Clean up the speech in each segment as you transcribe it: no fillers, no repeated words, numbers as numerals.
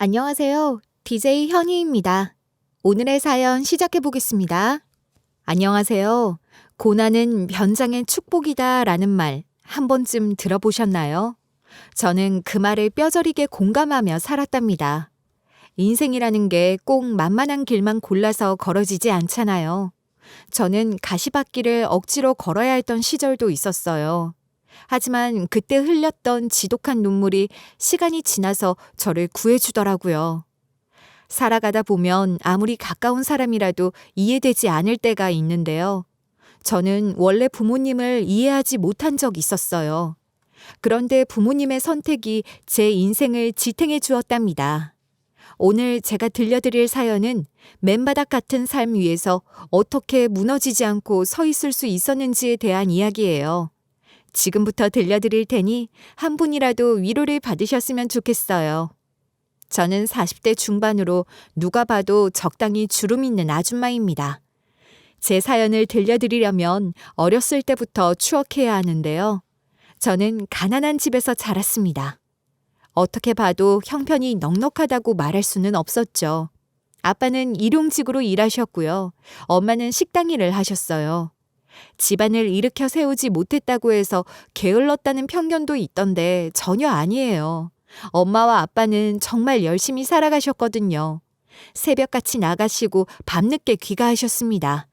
안녕하세요. DJ 현희입니다. 오늘의 사연 시작해 보겠습니다. 안녕하세요. 고난은 변장의 축복이다 라는 말 한 번쯤 들어보셨나요? 저는 그 말을 뼈저리게 공감하며 살았답니다. 인생이라는 게 꼭 만만한 길만 골라서 걸어지지 않잖아요. 저는 가시밭길을 억지로 걸어야 했던 시절도 있었어요. 하지만 그때 흘렸던 지독한 눈물이 시간이 지나서 저를 구해주더라고요. 살아가다 보면 아무리 가까운 사람이라도 이해되지 않을 때가 있는데요. 저는 원래 부모님을 이해하지 못한 적 있었어요. 그런데 부모님의 선택이 제 인생을 지탱해 주었답니다. 오늘 제가 들려드릴 사연은 맨바닥 같은 삶 위에서 어떻게 무너지지 않고 서 있을 수 있었는지에 대한 이야기예요. 지금부터 들려드릴 테니 한 분이라도 위로를 받으셨으면 좋겠어요. 저는 40대 중반으로 누가 봐도 적당히 주름 있는 아줌마입니다. 제 사연을 들려드리려면 어렸을 때부터 추억해야 하는데요. 저는 가난한 집에서 자랐습니다. 어떻게 봐도 형편이 넉넉하다고 말할 수는 없었죠. 아빠는 일용직으로 일하셨고요. 엄마는 식당 일을 하셨어요. 집안을 일으켜 세우지 못했다고 해서 게을렀다는 편견도 있던데 전혀 아니에요. 엄마와 아빠는 정말 열심히 살아가셨거든요. 새벽같이 나가시고 밤늦게 귀가하셨습니다.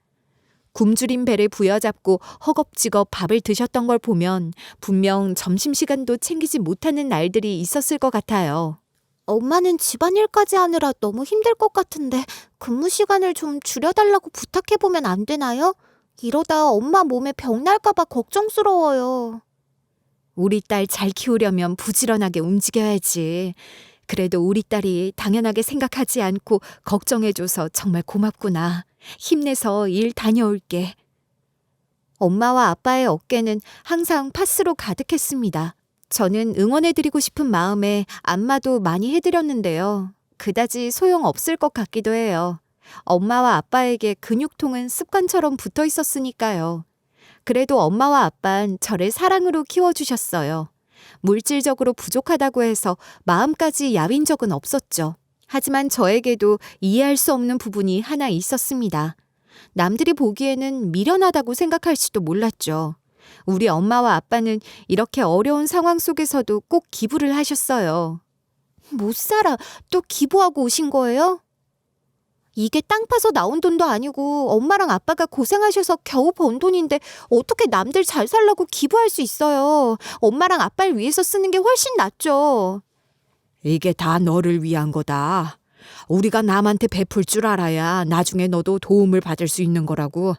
굶주린 배를 부여잡고 허겁지겁 밥을 드셨던 걸 보면 분명 점심시간도 챙기지 못하는 날들이 있었을 것 같아요. 엄마는 집안일까지 하느라 너무 힘들 것 같은데 근무 시간을 좀 줄여달라고 부탁해보면 안 되나요? 이러다 엄마 몸에 병 날까봐 걱정스러워요. 우리 딸 잘 키우려면 부지런하게 움직여야지. 그래도 우리 딸이 당연하게 생각하지 않고 걱정해줘서 정말 고맙구나. 힘내서 일 다녀올게. 엄마와 아빠의 어깨는 항상 파스로 가득했습니다. 저는 응원해드리고 싶은 마음에 안마도 많이 해드렸는데요. 그다지 소용없을 것 같기도 해요. 엄마와 아빠에게 근육통은 습관처럼 붙어 있었으니까요. 그래도 엄마와 아빠는 저를 사랑으로 키워주셨어요. 물질적으로 부족하다고 해서 마음까지 야윈 적은 없었죠. 하지만 저에게도 이해할 수 없는 부분이 하나 있었습니다. 남들이 보기에는 미련하다고 생각할지도 몰랐죠. 우리 엄마와 아빠는 이렇게 어려운 상황 속에서도 꼭 기부를 하셨어요. 못 살아. 또 기부하고 오신 거예요? 이게 땅 파서 나온 돈도 아니고 엄마랑 아빠가 고생하셔서 겨우 번 돈인데 어떻게 남들 잘 살라고 기부할 수 있어요. 엄마랑 아빠를 위해서 쓰는 게 훨씬 낫죠. 이게 다 너를 위한 거다. 우리가 남한테 베풀 줄 알아야 나중에 너도 도움을 받을 수 있는 거라고.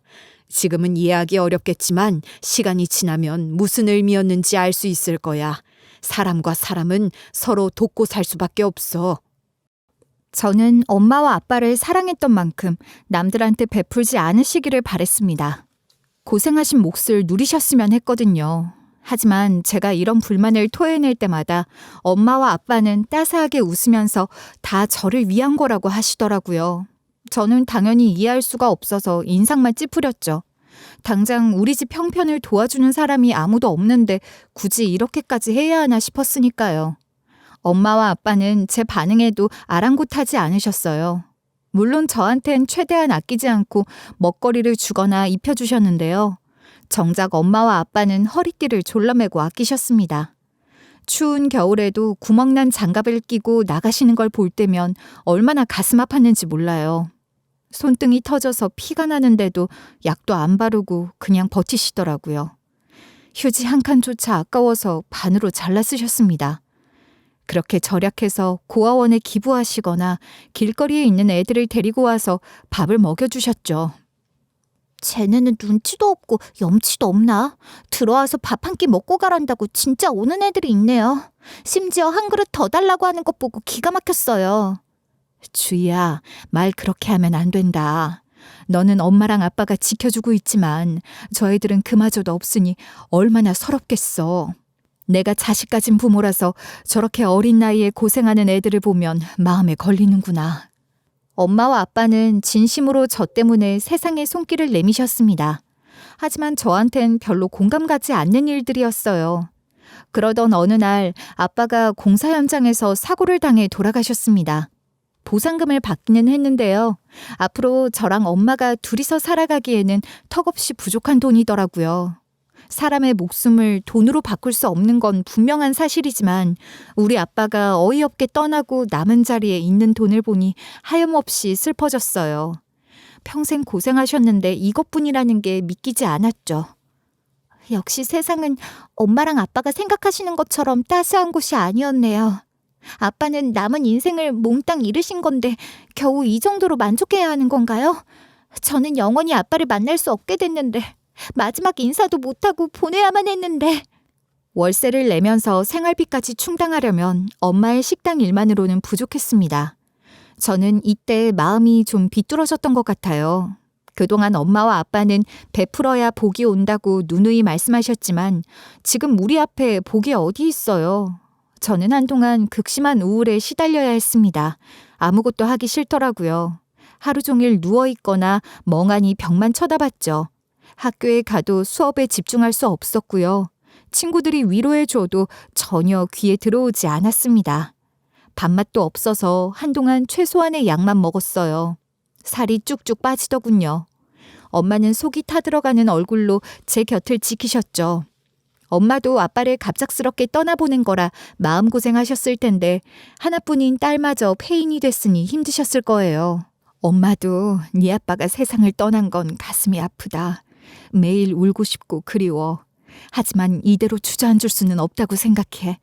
지금은 이해하기 어렵겠지만 시간이 지나면 무슨 의미였는지 알 수 있을 거야. 사람과 사람은 서로 돕고 살 수밖에 없어. 저는 엄마와 아빠를 사랑했던 만큼 남들한테 베풀지 않으시기를 바랬습니다. 고생하신 몫을 누리셨으면 했거든요. 하지만 제가 이런 불만을 토해낼 때마다 엄마와 아빠는 따스하게 웃으면서 다 저를 위한 거라고 하시더라고요. 저는 당연히 이해할 수가 없어서 인상만 찌푸렸죠. 당장 우리 집 형편을 도와주는 사람이 아무도 없는데 굳이 이렇게까지 해야 하나 싶었으니까요. 엄마와 아빠는 제 반응에도 아랑곳하지 않으셨어요. 물론 저한텐 최대한 아끼지 않고 먹거리를 주거나 입혀주셨는데요. 정작 엄마와 아빠는 허리띠를 졸라매고 아끼셨습니다. 추운 겨울에도 구멍난 장갑을 끼고 나가시는 걸 볼 때면 얼마나 가슴 아팠는지 몰라요. 손등이 터져서 피가 나는데도 약도 안 바르고 그냥 버티시더라고요. 휴지 한 칸조차 아까워서 반으로 잘라 쓰셨습니다. 그렇게 절약해서 고아원에 기부하시거나 길거리에 있는 애들을 데리고 와서 밥을 먹여주셨죠. 쟤네는 눈치도 없고 염치도 없나? 들어와서 밥 한 끼 먹고 가란다고 진짜 오는 애들이 있네요. 심지어 한 그릇 더 달라고 하는 것 보고 기가 막혔어요. 주희야, 말 그렇게 하면 안 된다. 너는 엄마랑 아빠가 지켜주고 있지만 저 애들은 그마저도 없으니 얼마나 서럽겠어. 내가 자식 가진 부모라서 저렇게 어린 나이에 고생하는 애들을 보면 마음에 걸리는구나. 엄마와 아빠는 진심으로 저 때문에 세상에 손길을 내미셨습니다. 하지만 저한텐 별로 공감 가지 않는 일들이었어요. 그러던 어느 날 아빠가 공사 현장에서 사고를 당해 돌아가셨습니다. 보상금을 받기는 했는데요. 앞으로 저랑 엄마가 둘이서 살아가기에는 턱없이 부족한 돈이더라고요. 사람의 목숨을 돈으로 바꿀 수 없는 건 분명한 사실이지만 우리 아빠가 어이없게 떠나고 남은 자리에 있는 돈을 보니 하염없이 슬퍼졌어요. 평생 고생하셨는데 이것뿐이라는 게 믿기지 않았죠. 역시 세상은 엄마랑 아빠가 생각하시는 것처럼 따스한 곳이 아니었네요. 아빠는 남은 인생을 몽땅 잃으신 건데 겨우 이 정도로 만족해야 하는 건가요? 저는 영원히 아빠를 만날 수 없게 됐는데 마지막 인사도 못하고 보내야만 했는데. 월세를 내면서 생활비까지 충당하려면 엄마의 식당 일만으로는 부족했습니다. 저는 이때 마음이 좀 비뚤어졌던 것 같아요. 그동안 엄마와 아빠는 베풀어야 복이 온다고 누누이 말씀하셨지만 지금 우리 앞에 복이 어디 있어요. 저는 한동안 극심한 우울에 시달려야 했습니다. 아무것도 하기 싫더라고요. 하루 종일 누워있거나 멍하니 벽만 쳐다봤죠. 학교에 가도 수업에 집중할 수 없었고요. 친구들이 위로해줘도 전혀 귀에 들어오지 않았습니다. 밥맛도 없어서 한동안 최소한의 약만 먹었어요. 살이 쭉쭉 빠지더군요. 엄마는 속이 타들어가는 얼굴로 제 곁을 지키셨죠. 엄마도 아빠를 갑작스럽게 떠나보낸 거라 마음고생하셨을 텐데 하나뿐인 딸마저 폐인이 됐으니 힘드셨을 거예요. 엄마도 네 아빠가 세상을 떠난 건 가슴이 아프다. 매일 울고 싶고 그리워. 하지만 이대로 주저앉을 수는 없다고 생각해.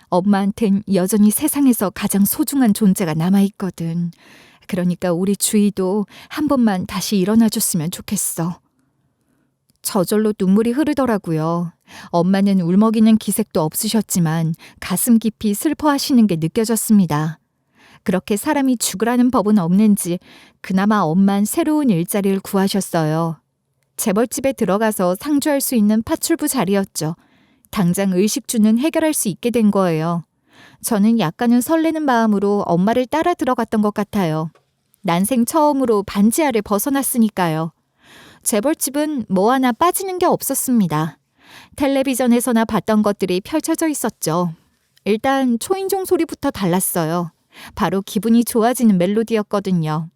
엄마한텐 여전히 세상에서 가장 소중한 존재가 남아있거든. 그러니까 우리 주희도 한 번만 다시 일어나줬으면 좋겠어. 저절로 눈물이 흐르더라고요. 엄마는 울먹이는 기색도 없으셨지만 가슴 깊이 슬퍼하시는 게 느껴졌습니다. 그렇게 사람이 죽으라는 법은 없는지 그나마 엄만 새로운 일자리를 구하셨어요. 재벌집에 들어가서 상주할 수 있는 파출부 자리였죠. 당장 의식주는 해결할 수 있게 된 거예요. 저는 약간은 설레는 마음으로 엄마를 따라 들어갔던 것 같아요. 난생 처음으로 반지하를 벗어났으니까요. 재벌집은 뭐 하나 빠지는 게 없었습니다. 텔레비전에서나 봤던 것들이 펼쳐져 있었죠. 일단 초인종 소리부터 달랐어요. 바로 기분이 좋아지는 멜로디였거든요.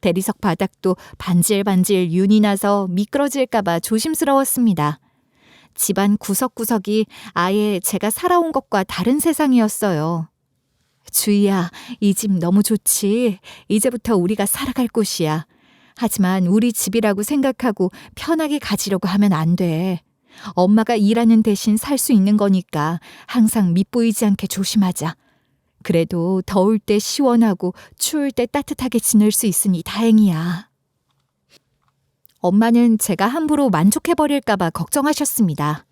대리석 바닥도 반질반질 윤이 나서 미끄러질까봐 조심스러웠습니다. 집안 구석구석이 아예 제가 살아온 것과 다른 세상이었어요. 주희야, 이 집 너무 좋지. 이제부터 우리가 살아갈 곳이야. 하지만 우리 집이라고 생각하고 편하게 가지려고 하면 안 돼. 엄마가 일하는 대신 살 수 있는 거니까 항상 밉보이지 않게 조심하자. 그래도 더울 때 시원하고 추울 때 따뜻하게 지낼 수 있으니 다행이야. 엄마는 제가 함부로 만족해버릴까봐 걱정하셨습니다.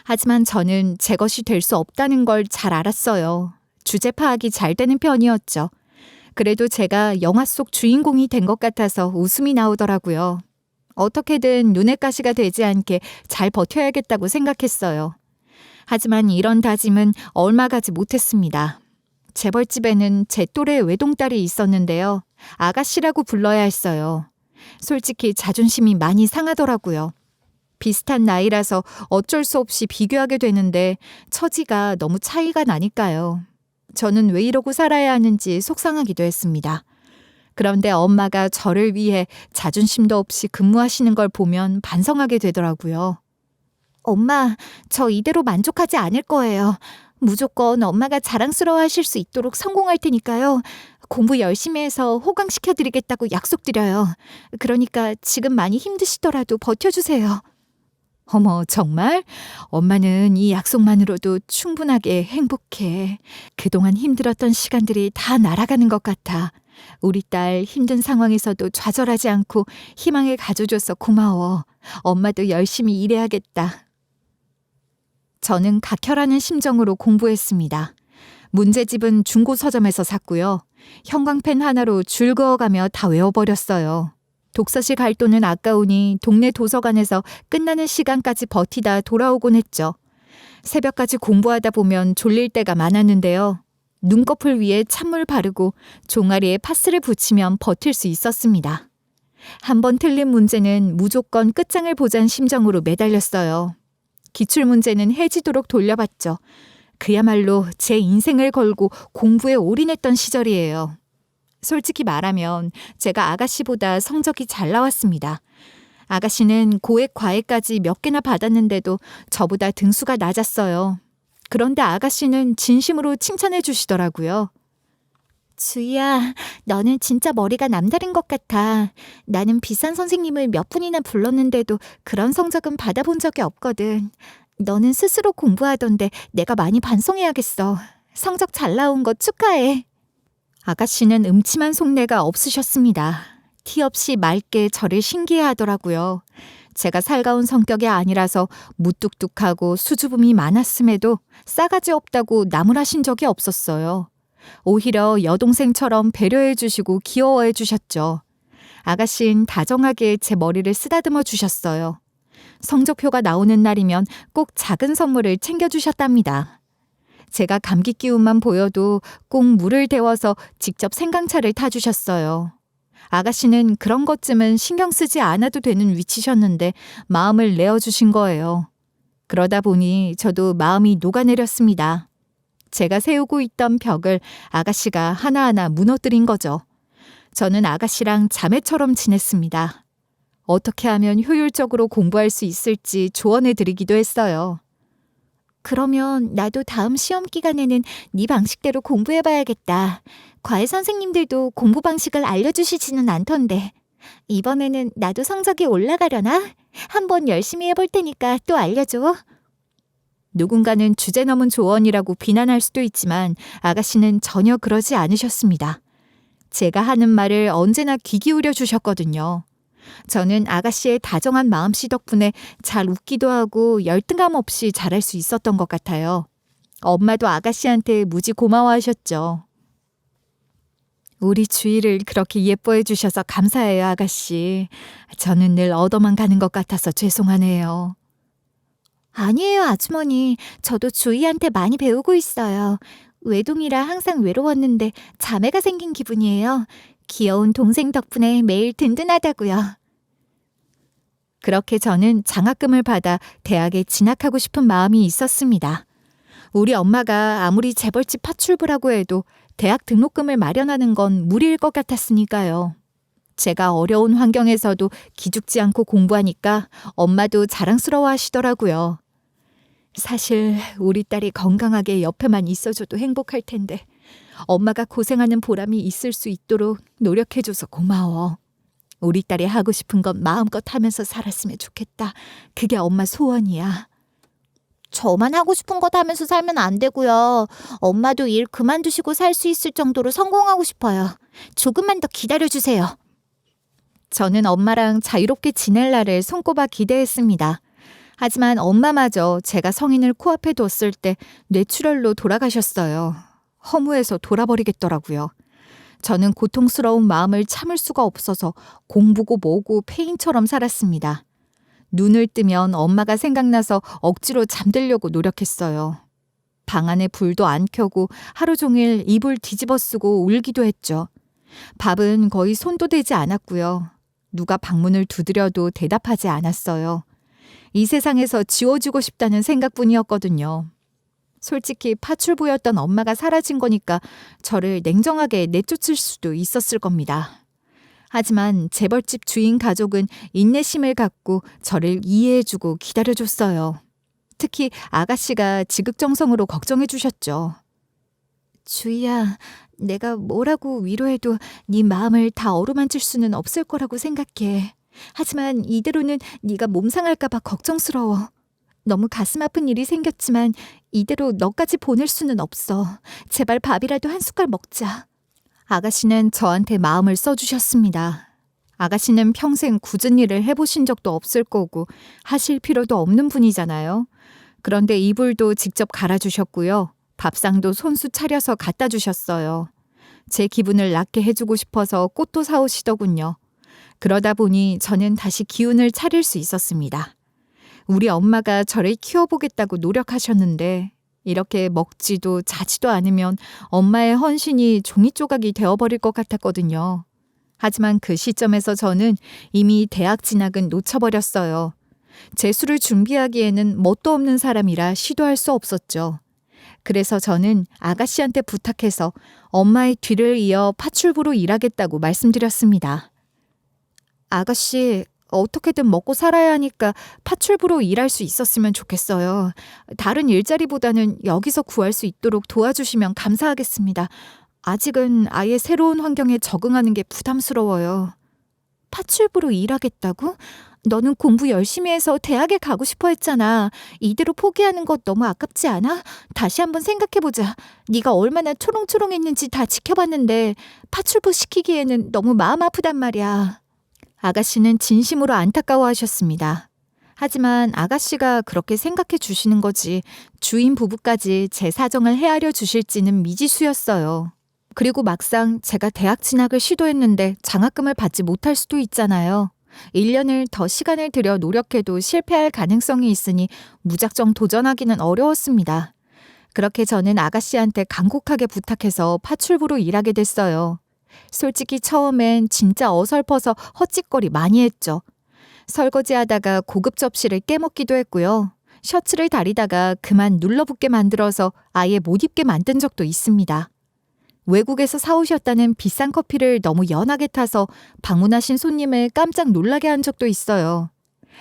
하지만 저는 제 것이 될 수 없다는 걸 잘 알았어요. 주제 파악이 잘 되는 편이었죠. 그래도 제가 영화 속 주인공이 된 것 같아서 웃음이 나오더라고요. 어떻게든 눈엣 가시가 되지 않게 잘 버텨야겠다고 생각했어요. 하지만 이런 다짐은 얼마 가지 못했습니다. 재벌집에는 제 또래 외동딸이 있었는데요. 아가씨라고 불러야 했어요. 솔직히 자존심이 많이 상하더라고요. 비슷한 나이라서 어쩔 수 없이 비교하게 되는데 처지가 너무 차이가 나니까요. 저는 왜 이러고 살아야 하는지 속상하기도 했습니다. 그런데 엄마가 저를 위해 자존심도 없이 근무하시는 걸 보면 반성하게 되더라고요. 엄마, 저 이대로 만족하지 않을 거예요. 무조건 엄마가 자랑스러워하실 수 있도록 성공할 테니까요. 공부 열심히 해서 호강시켜드리겠다고 약속드려요. 그러니까 지금 많이 힘드시더라도 버텨주세요. 어머, 정말? 엄마는 이 약속만으로도 충분하게 행복해. 그동안 힘들었던 시간들이 다 날아가는 것 같아. 우리 딸 힘든 상황에서도 좌절하지 않고 희망을 가져줘서 고마워. 엄마도 열심히 일해야겠다. 저는 각혈하는 심정으로 공부했습니다. 문제집은 중고 서점에서 샀고요. 형광펜 하나로 줄 그어가며 다 외워버렸어요. 독서실 갈 돈은 아까우니 동네 도서관에서 끝나는 시간까지 버티다 돌아오곤 했죠. 새벽까지 공부하다 보면 졸릴 때가 많았는데요. 눈꺼풀 위에 찬물 바르고 종아리에 파스를 붙이면 버틸 수 있었습니다. 한 번 틀린 문제는 무조건 끝장을 보자는 심정으로 매달렸어요. 기출문제는 해지도록 돌려봤죠. 그야말로 제 인생을 걸고 공부에 올인했던 시절이에요. 솔직히 말하면 제가 아가씨보다 성적이 잘 나왔습니다. 아가씨는 고액 과외까지 몇 개나 받았는데도 저보다 등수가 낮았어요. 그런데 아가씨는 진심으로 칭찬해 주시더라고요. 주희야, 너는 진짜 머리가 남다른 것 같아. 나는 비싼 선생님을 몇 분이나 불렀는데도 그런 성적은 받아본 적이 없거든. 너는 스스로 공부하던데 내가 많이 반성해야겠어. 성적 잘 나온 거 축하해. 아가씨는 음침한 속내가 없으셨습니다. 티 없이 맑게 저를 신기해하더라고요. 제가 살가운 성격이 아니라서 무뚝뚝하고 수줍음이 많았음에도 싸가지 없다고 나무라신 적이 없었어요. 오히려 여동생처럼 배려해 주시고 귀여워해 주셨죠. 아가씨는 다정하게 제 머리를 쓰다듬어 주셨어요. 성적표가 나오는 날이면 꼭 작은 선물을 챙겨주셨답니다. 제가 감기 기운만 보여도 꼭 물을 데워서 직접 생강차를 타주셨어요. 아가씨는 그런 것쯤은 신경 쓰지 않아도 되는 위치셨는데 마음을 내어주신 거예요. 그러다 보니 저도 마음이 녹아내렸습니다. 제가 세우고 있던 벽을 아가씨가 하나하나 무너뜨린 거죠. 저는 아가씨랑 자매처럼 지냈습니다. 어떻게 하면 효율적으로 공부할 수 있을지 조언해 드리기도 했어요. 그러면 나도 다음 시험 기간에는 네 방식대로 공부해봐야겠다. 과외 선생님들도 공부 방식을 알려주시지는 않던데. 이번에는 나도 성적이 올라가려나? 한번 열심히 해볼 테니까 또 알려줘. 누군가는 주제 넘은 조언이라고 비난할 수도 있지만 아가씨는 전혀 그러지 않으셨습니다. 제가 하는 말을 언제나 귀 기울여 주셨거든요. 저는 아가씨의 다정한 마음씨 덕분에 잘 웃기도 하고 열등감 없이 잘할 수 있었던 것 같아요. 엄마도 아가씨한테 무지 고마워하셨죠. 우리 주희를 그렇게 예뻐해 주셔서 감사해요, 아가씨. 저는 늘 얻어만 가는 것 같아서 죄송하네요. 아니에요, 아주머니. 저도 주희한테 많이 배우고 있어요. 외동이라 항상 외로웠는데 자매가 생긴 기분이에요. 귀여운 동생 덕분에 매일 든든하다고요. 그렇게 저는 장학금을 받아 대학에 진학하고 싶은 마음이 있었습니다. 우리 엄마가 아무리 재벌집 파출부라고 해도 대학 등록금을 마련하는 건 무리일 것 같았으니까요. 제가 어려운 환경에서도 기죽지 않고 공부하니까 엄마도 자랑스러워 하시더라고요. 사실 우리 딸이 건강하게 옆에만 있어줘도 행복할 텐데 엄마가 고생하는 보람이 있을 수 있도록 노력해줘서 고마워. 우리 딸이 하고 싶은 건 마음껏 하면서 살았으면 좋겠다. 그게 엄마 소원이야. 저만 하고 싶은 것 하면서 살면 안 되고요. 엄마도 일 그만두시고 살 수 있을 정도로 성공하고 싶어요. 조금만 더 기다려주세요. 저는 엄마랑 자유롭게 지낼 날을 손꼽아 기대했습니다. 하지만 엄마마저 제가 성인을 코앞에 뒀을 때 뇌출혈로 돌아가셨어요. 허무해서 돌아버리겠더라고요. 저는 고통스러운 마음을 참을 수가 없어서 공부고 뭐고 폐인처럼 살았습니다. 눈을 뜨면 엄마가 생각나서 억지로 잠들려고 노력했어요. 방 안에 불도 안 켜고 하루 종일 이불 뒤집어 쓰고 울기도 했죠. 밥은 거의 손도 대지 않았고요. 누가 방문을 두드려도 대답하지 않았어요. 이 세상에서 지워지고 싶다는 생각뿐이었거든요. 솔직히 파출부였던 엄마가 사라진 거니까 저를 냉정하게 내쫓을 수도 있었을 겁니다. 하지만 재벌집 주인 가족은 인내심을 갖고 저를 이해해주고 기다려줬어요. 특히 아가씨가 지극정성으로 걱정해 주셨죠. 주희야, 내가 뭐라고 위로해도 네 마음을 다 어루만질 수는 없을 거라고 생각해. 하지만 이대로는 네가 몸 상할까 봐 걱정스러워. 너무 가슴 아픈 일이 생겼지만 이대로 너까지 보낼 수는 없어. 제발 밥이라도 한 숟갈 먹자. 아가씨는 저한테 마음을 써주셨습니다. 아가씨는 평생 굳은 일을 해보신 적도 없을 거고 하실 필요도 없는 분이잖아요. 그런데 이불도 직접 갈아주셨고요. 밥상도 손수 차려서 갖다 주셨어요. 제 기분을 낫게 해주고 싶어서 꽃도 사오시더군요. 그러다 보니 저는 다시 기운을 차릴 수 있었습니다. 우리 엄마가 저를 키워보겠다고 노력하셨는데 이렇게 먹지도 자지도 않으면 엄마의 헌신이 종이 조각이 되어버릴 것 같았거든요. 하지만 그 시점에서 저는 이미 대학 진학은 놓쳐버렸어요. 재수를 준비하기에는 뭣도 없는 사람이라 시도할 수 없었죠. 그래서 저는 아가씨한테 부탁해서 엄마의 뒤를 이어 파출부로 일하겠다고 말씀드렸습니다. 아가씨, 어떻게든 먹고 살아야 하니까 파출부로 일할 수 있었으면 좋겠어요. 다른 일자리보다는 여기서 구할 수 있도록 도와주시면 감사하겠습니다. 아직은 아예 새로운 환경에 적응하는 게 부담스러워요. 파출부로 일하겠다고? 너는 공부 열심히 해서 대학에 가고 싶어 했잖아. 이대로 포기하는 것 너무 아깝지 않아? 다시 한번 생각해보자. 네가 얼마나 초롱초롱했는지 다 지켜봤는데 파출부 시키기에는 너무 마음 아프단 말이야. 아가씨는 진심으로 안타까워하셨습니다. 하지만 아가씨가 그렇게 생각해 주시는 거지 주인 부부까지 제 사정을 헤아려 주실지는 미지수였어요. 그리고 막상 제가 대학 진학을 시도했는데 장학금을 받지 못할 수도 있잖아요. 1년을 더 시간을 들여 노력해도 실패할 가능성이 있으니 무작정 도전하기는 어려웠습니다. 그렇게 저는 아가씨한테 간곡하게 부탁해서 파출부로 일하게 됐어요. 솔직히 처음엔 진짜 어설퍼서 헛짓거리 많이 했죠. 설거지하다가 고급 접시를 깨먹기도 했고요. 셔츠를 다리다가 그만 눌러붙게 만들어서 아예 못 입게 만든 적도 있습니다. 외국에서 사오셨다는 비싼 커피를 너무 연하게 타서 방문하신 손님을 깜짝 놀라게 한 적도 있어요.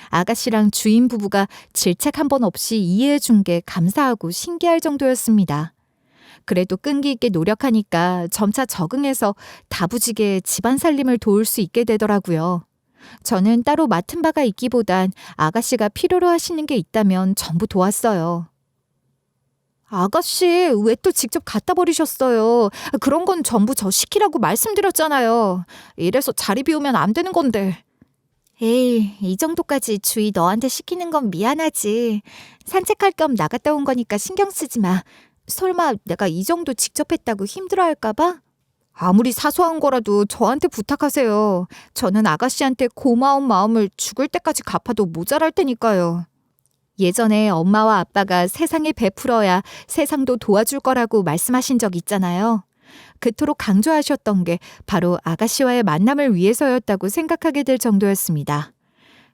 아가씨랑 주인 부부가 질책 한 번 없이 이해해 준 게 감사하고 신기할 정도였습니다. 그래도 끈기 있게 노력하니까 점차 적응해서 다부지게 집안 살림을 도울 수 있게 되더라고요. 저는 따로 맡은 바가 있기보단 아가씨가 필요로 하시는 게 있다면 전부 도왔어요. 아가씨, 왜 또 직접 갖다 버리셨어요? 그런 건 전부 저 시키라고 말씀드렸잖아요. 이래서 자리 비우면 안 되는 건데. 에이, 이 정도까지 주희 너한테 시키는 건 미안하지. 산책할 겸 나갔다 온 거니까 신경 쓰지 마. 설마 내가 이 정도 직접 했다고 힘들어할까 봐? 아무리 사소한 거라도 저한테 부탁하세요. 저는 아가씨한테 고마운 마음을 죽을 때까지 갚아도 모자랄 테니까요. 예전에 엄마와 아빠가 세상에 베풀어야 세상도 도와줄 거라고 말씀하신 적 있잖아요. 그토록 강조하셨던 게 바로 아가씨와의 만남을 위해서였다고 생각하게 될 정도였습니다.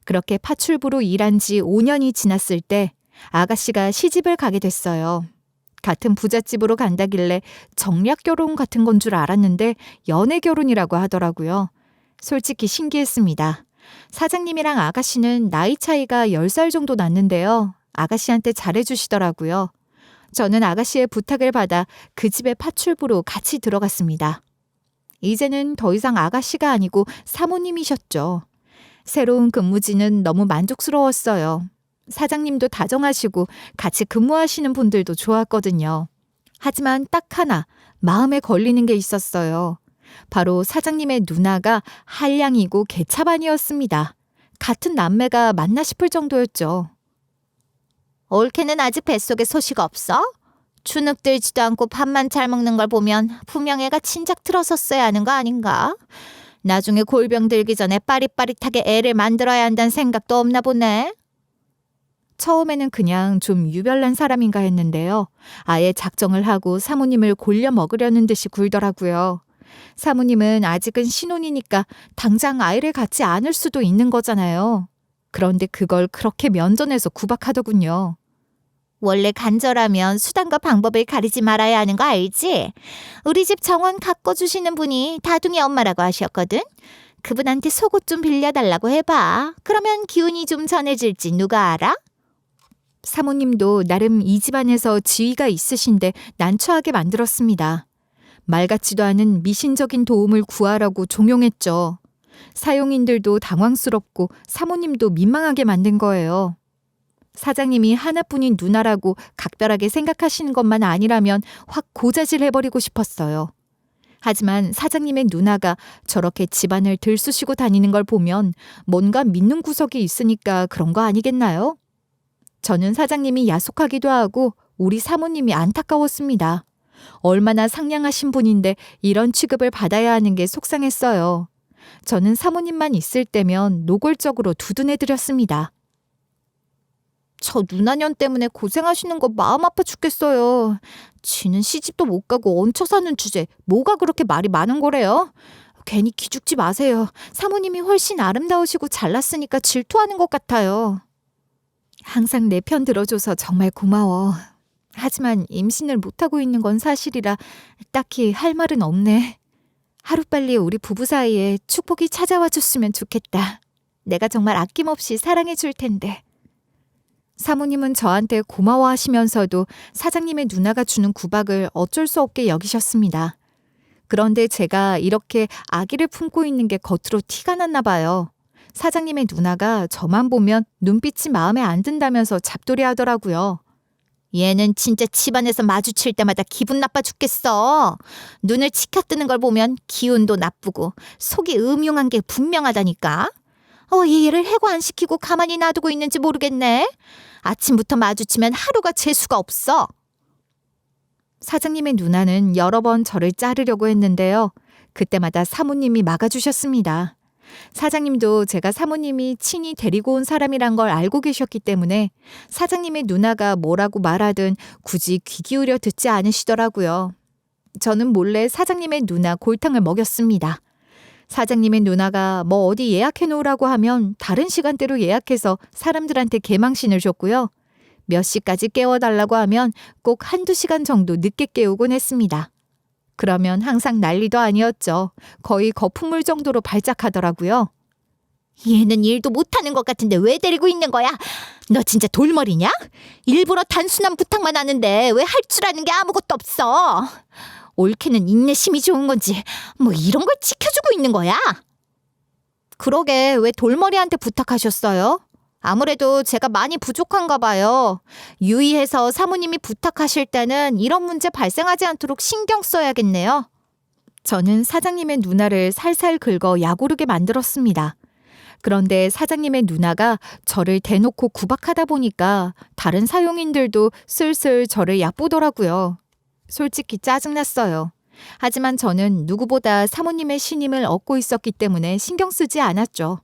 그렇게 파출부로 일한 지 5년이 지났을 때 아가씨가 시집을 가게 됐어요. 같은 부잣집으로 간다길래 정략 결혼 같은 건 줄 알았는데 연애 결혼이라고 하더라고요. 솔직히 신기했습니다. 사장님이랑 아가씨는 나이 차이가 10살 정도 났는데요. 아가씨한테 잘해주시더라고요. 저는 아가씨의 부탁을 받아 그 집의 파출부로 같이 들어갔습니다. 이제는 더 이상 아가씨가 아니고 사모님이셨죠. 새로운 근무지는 너무 만족스러웠어요. 사장님도 다정하시고 같이 근무하시는 분들도 좋았거든요. 하지만 딱 하나 마음에 걸리는 게 있었어요. 바로 사장님의 누나가 한량이고 개차반이었습니다. 같은 남매가 맞나 싶을 정도였죠. 올케는 아직 뱃속에 소식 없어? 주눅 들지도 않고 밥만 잘 먹는 걸 보면 분명 애가 진작 들어섰어야 하는 거 아닌가? 나중에 골병 들기 전에 빠릿빠릿하게 애를 만들어야 한다는 생각도 없나 보네. 처음에는 그냥 좀 유별난 사람인가 했는데요. 아예 작정을 하고 사모님을 골려 먹으려는 듯이 굴더라고요. 사모님은 아직은 신혼이니까 당장 아이를 갖지 않을 수도 있는 거잖아요. 그런데 그걸 그렇게 면전에서 구박하더군요. 원래 간절하면 수단과 방법을 가리지 말아야 하는 거 알지? 우리 집 정원 가꿔주시는 분이 다둥이 엄마라고 하셨거든? 그분한테 속옷 좀 빌려달라고 해봐. 그러면 기운이 좀 전해질지 누가 알아? 사모님도 나름 이 집안에서 지위가 있으신데 난처하게 만들었습니다. 말 같지도 않은 미신적인 도움을 구하라고 종용했죠. 사용인들도 당황스럽고 사모님도 민망하게 만든 거예요. 사장님이 하나뿐인 누나라고 각별하게 생각하시는 것만 아니라면 확 고자질해버리고 싶었어요. 하지만 사장님의 누나가 저렇게 집안을 들쑤시고 다니는 걸 보면 뭔가 믿는 구석이 있으니까 그런 거 아니겠나요? 저는 사장님이 야속하기도 하고 우리 사모님이 안타까웠습니다. 얼마나 상냥하신 분인데 이런 취급을 받아야 하는 게 속상했어요. 저는 사모님만 있을 때면 노골적으로 두둔해드렸습니다. 저 누나년 때문에 고생하시는 거 마음 아파 죽겠어요. 지는 시집도 못 가고 얹혀 사는 주제 뭐가 그렇게 말이 많은 거래요? 괜히 기죽지 마세요. 사모님이 훨씬 아름다우시고 잘났으니까 질투하는 것 같아요. 항상 내 편 들어줘서 정말 고마워. 하지만 임신을 못하고 있는 건 사실이라 딱히 할 말은 없네. 하루빨리 우리 부부 사이에 축복이 찾아와 줬으면 좋겠다. 내가 정말 아낌없이 사랑해 줄 텐데. 사모님은 저한테 고마워하시면서도 사장님의 누나가 주는 구박을 어쩔 수 없게 여기셨습니다. 그런데 제가 이렇게 아기를 품고 있는 게 겉으로 티가 났나 봐요. 사장님의 누나가 저만 보면 눈빛이 마음에 안 든다면서 잡돌이 하더라고요. 얘는 진짜 집안에서 마주칠 때마다 기분 나빠 죽겠어. 눈을 치켜뜨는 걸 보면 기운도 나쁘고 속이 음흉한 게 분명하다니까. 얘를 해고 안 시키고 가만히 놔두고 있는지 모르겠네. 아침부터 마주치면 하루가 재수가 없어. 사장님의 누나는 여러 번 저를 자르려고 했는데요. 그때마다 사모님이 막아주셨습니다. 사장님도 제가 사모님이 친히 데리고 온 사람이란 걸 알고 계셨기 때문에 사장님의 누나가 뭐라고 말하든 굳이 귀 기울여 듣지 않으시더라고요. 저는 몰래 사장님의 누나 골탕을 먹였습니다. 사장님의 누나가 뭐 어디 예약해 놓으라고 하면 다른 시간대로 예약해서 사람들한테 개망신을 줬고요. 몇 시까지 깨워달라고 하면 꼭 한두 시간 정도 늦게 깨우곤 했습니다. 그러면 항상 난리도 아니었죠. 거의 거품물 정도로 발작하더라고요. 얘는 일도 못하는 것 같은데 왜 데리고 있는 거야? 너 진짜 돌머리냐? 일부러 단순한 부탁만 하는데 왜 할 줄 아는 게 아무것도 없어? 옳게는 인내심이 좋은 건지 뭐 이런 걸 지켜주고 있는 거야? 그러게 왜 돌머리한테 부탁하셨어요? 아무래도 제가 많이 부족한가 봐요. 유의해서 사모님이 부탁하실 때는 이런 문제 발생하지 않도록 신경 써야겠네요. 저는 사장님의 누나를 살살 긁어 약오르게 만들었습니다. 그런데 사장님의 누나가 저를 대놓고 구박하다 보니까 다른 사용인들도 슬슬 저를 얕보더라고요. 솔직히 짜증났어요. 하지만 저는 누구보다 사모님의 신임을 얻고 있었기 때문에 신경 쓰지 않았죠.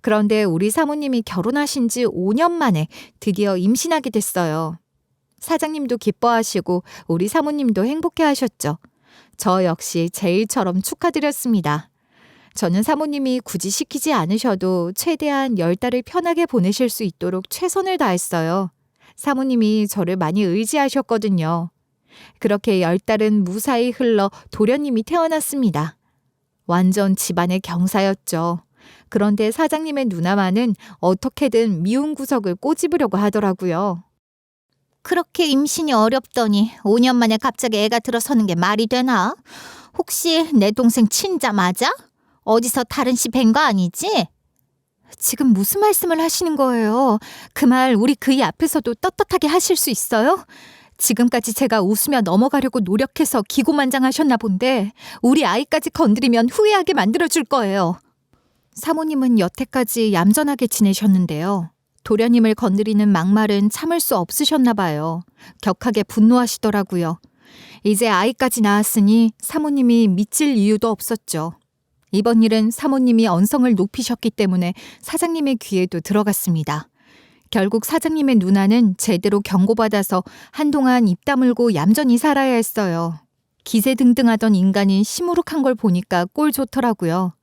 그런데 우리 사모님이 결혼하신 지 5년 만에 드디어 임신하게 됐어요. 사장님도 기뻐하시고 우리 사모님도 행복해하셨죠. 저 역시 제 일처럼 축하드렸습니다. 저는 사모님이 굳이 시키지 않으셔도 최대한 10달을 편하게 보내실 수 있도록 최선을 다했어요. 사모님이 저를 많이 의지하셨거든요. 그렇게 10달은 무사히 흘러 도련님이 태어났습니다. 완전 집안의 경사였죠. 그런데 사장님의 누나만은 어떻게든 미운 구석을 꼬집으려고 하더라고요. 그렇게 임신이 어렵더니 5년 만에 갑자기 애가 들어서는 게 말이 되나? 혹시 내 동생 친자 맞아? 어디서 다른 씨 뵌 거 아니지? 지금 무슨 말씀을 하시는 거예요? 그 말 우리 그이 앞에서도 떳떳하게 하실 수 있어요? 지금까지 제가 웃으며 넘어가려고 노력해서 기고만장하셨나 본데 우리 아이까지 건드리면 후회하게 만들어줄 거예요. 사모님은 여태까지 얌전하게 지내셨는데요. 도련님을 건드리는 막말은 참을 수 없으셨나 봐요. 격하게 분노하시더라고요. 이제 아이까지 낳았으니 사모님이 미칠 이유도 없었죠. 이번 일은 사모님이 언성을 높이셨기 때문에 사장님의 귀에도 들어갔습니다. 결국 사장님의 누나는 제대로 경고받아서 한동안 입 다물고 얌전히 살아야 했어요. 기세등등하던 인간이 시무룩한 걸 보니까 꼴 좋더라고요.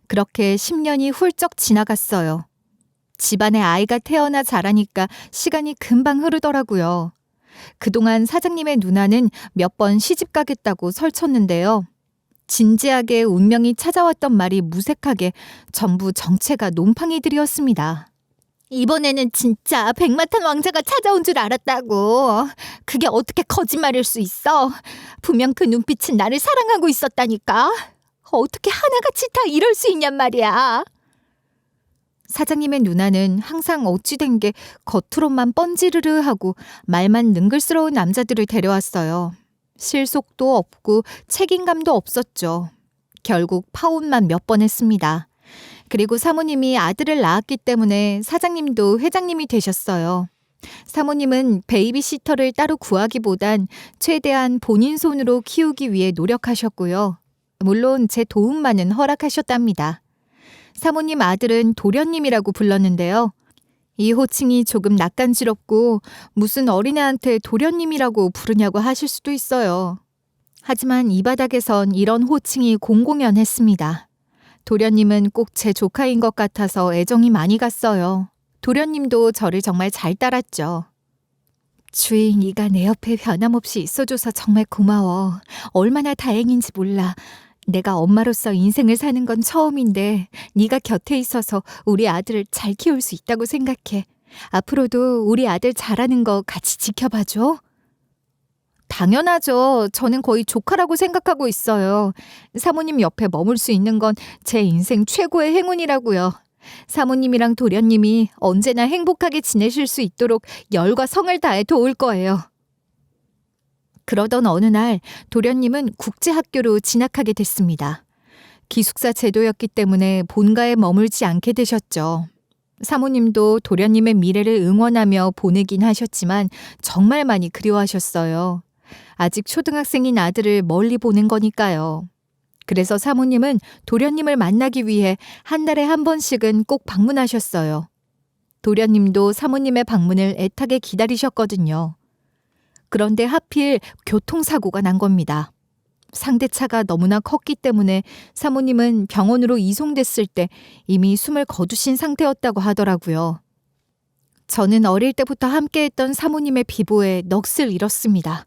그렇게 10년이 훌쩍 지나갔어요. 집안에 아이가 태어나 자라니까 시간이 금방 흐르더라고요. 그동안 사장님의 누나는 몇 번 시집 가겠다고 설쳤는데요. 진지하게 운명이 찾아왔던 말이 무색하게 전부 정체가 놈팡이들이었습니다. 이번에는 진짜 백마탄 왕자가 찾아온 줄 알았다고. 그게 어떻게 거짓말일 수 있어? 분명 그 눈빛은 나를 사랑하고 있었다니까. 어떻게 하나같이 다 이럴 수 있냔 말이야. 사장님의 누나는 항상 어찌된 게 겉으로만 뻔지르르하고 말만 능글스러운 남자들을 데려왔어요. 실속도 없고 책임감도 없었죠. 결국 파혼만 몇 번 했습니다. 그리고 사모님이 아들을 낳았기 때문에 사장님도 회장님이 되셨어요. 사모님은 베이비시터를 따로 구하기보단 최대한 본인 손으로 키우기 위해 노력하셨고요. 물론 제 도움만은 허락하셨답니다. 사모님 아들은 도련님이라고 불렀는데요. 이 호칭이 조금 낯간지럽고 무슨 어린애한테 도련님이라고 부르냐고 하실 수도 있어요. 하지만 이 바닥에선 이런 호칭이 공공연했습니다. 도련님은 꼭 제 조카인 것 같아서 애정이 많이 갔어요. 도련님도 저를 정말 잘 따랐죠. 주희, 네가 내 옆에 변함없이 있어줘서 정말 고마워. 얼마나 다행인지 몰라. 내가 엄마로서 인생을 사는 건 처음인데 네가 곁에 있어서 우리 아들을 잘 키울 수 있다고 생각해. 앞으로도 우리 아들 잘하는 거 같이 지켜봐줘. 당연하죠. 저는 거의 조카라고 생각하고 있어요. 사모님 옆에 머물 수 있는 건 제 인생 최고의 행운이라고요. 사모님이랑 도련님이 언제나 행복하게 지내실 수 있도록 열과 성을 다해 도울 거예요. 그러던 어느 날 도련님은 국제학교로 진학하게 됐습니다. 기숙사 제도였기 때문에 본가에 머물지 않게 되셨죠. 사모님도 도련님의 미래를 응원하며 보내긴 하셨지만 정말 많이 그리워하셨어요. 아직 초등학생인 아들을 멀리 보낸 거니까요. 그래서 사모님은 도련님을 만나기 위해 한 달에 한 번씩은 꼭 방문하셨어요. 도련님도 사모님의 방문을 애타게 기다리셨거든요. 그런데 하필 교통사고가 난 겁니다. 상대차가 너무나 컸기 때문에 사모님은 병원으로 이송됐을 때 이미 숨을 거두신 상태였다고 하더라고요. 저는 어릴 때부터 함께했던 사모님의 비보에 넋을 잃었습니다.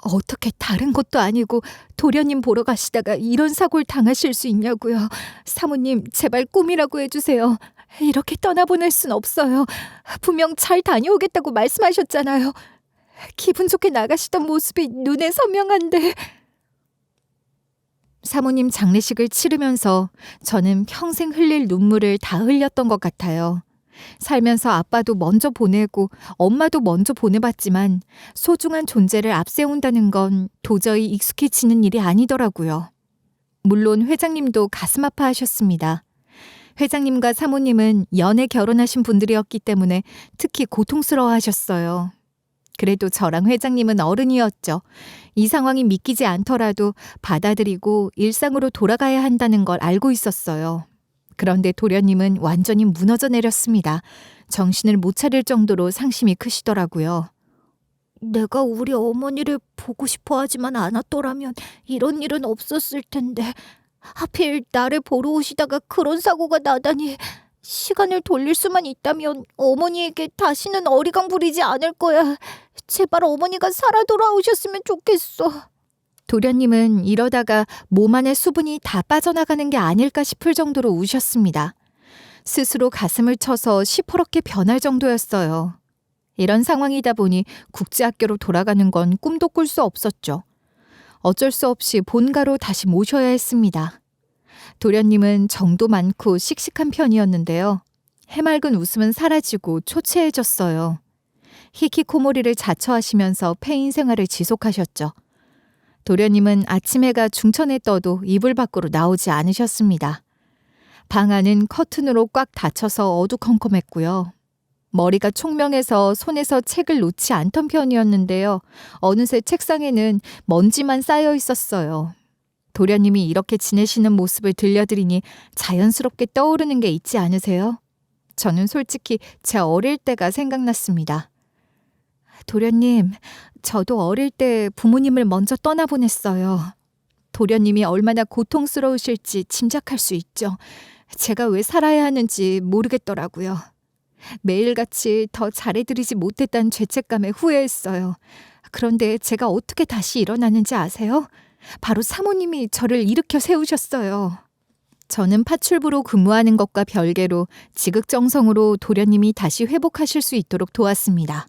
어떻게 다른 것도 아니고 도련님 보러 가시다가 이런 사고를 당하실 수 있냐고요. 사모님, 제발 꿈이라고 해주세요. 이렇게 떠나보낼 순 없어요. 분명 잘 다녀오겠다고 말씀하셨잖아요. 기분 좋게 나가시던 모습이 눈에 선명한데. 사모님 장례식을 치르면서 저는 평생 흘릴 눈물을 다 흘렸던 것 같아요. 살면서 아빠도 먼저 보내고 엄마도 먼저 보내봤지만 소중한 존재를 앞세운다는 건 도저히 익숙해지는 일이 아니더라고요. 물론 회장님도 가슴 아파하셨습니다. 회장님과 사모님은 연애 결혼하신 분들이었기 때문에 특히 고통스러워하셨어요. 그래도 저랑 회장님은 어른이었죠. 이 상황이 믿기지 않더라도 받아들이고 일상으로 돌아가야 한다는 걸 알고 있었어요. 그런데 도련님은 완전히 무너져 내렸습니다. 정신을 못 차릴 정도로 상심이 크시더라고요. 내가 우리 어머니를 보고 싶어 하지만 않았더라면 이런 일은 없었을 텐데 하필 나를 보러 오시다가 그런 사고가 나다니. 시간을 돌릴 수만 있다면 어머니에게 다시는 어리광 부리지 않을 거야. 제발 어머니가 살아 돌아오셨으면 좋겠어. 도련님은 이러다가 몸 안의 수분이 다 빠져나가는 게 아닐까 싶을 정도로 우셨습니다. 스스로 가슴을 쳐서 시퍼렇게 변할 정도였어요. 이런 상황이다 보니 국제학교로 돌아가는 건 꿈도 꿀 수 없었죠. 어쩔 수 없이 본가로 다시 모셔야 했습니다. 도련님은 정도 많고 씩씩한 편이었는데요. 해맑은 웃음은 사라지고 초췌해졌어요. 히키코모리를 자처하시면서 폐인 생활을 지속하셨죠. 도련님은 아침 해가 중천에 떠도 이불 밖으로 나오지 않으셨습니다. 방 안은 커튼으로 꽉 닫혀서 어두컴컴했고요. 머리가 총명해서 손에서 책을 놓지 않던 편이었는데요. 어느새 책상에는 먼지만 쌓여 있었어요. 도련님이 이렇게 지내시는 모습을 들려드리니 자연스럽게 떠오르는 게 있지 않으세요? 저는 솔직히 제 어릴 때가 생각났습니다. 도련님, 저도 어릴 때 부모님을 먼저 떠나보냈어요. 도련님이 얼마나 고통스러우실지 짐작할 수 있죠. 제가 왜 살아야 하는지 모르겠더라고요. 매일같이 더 잘해드리지 못했다는 죄책감에 후회했어요. 그런데 제가 어떻게 다시 일어나는지 아세요? 바로 사모님이 저를 일으켜 세우셨어요. 저는 파출부로 근무하는 것과 별개로 지극정성으로 도련님이 다시 회복하실 수 있도록 도왔습니다.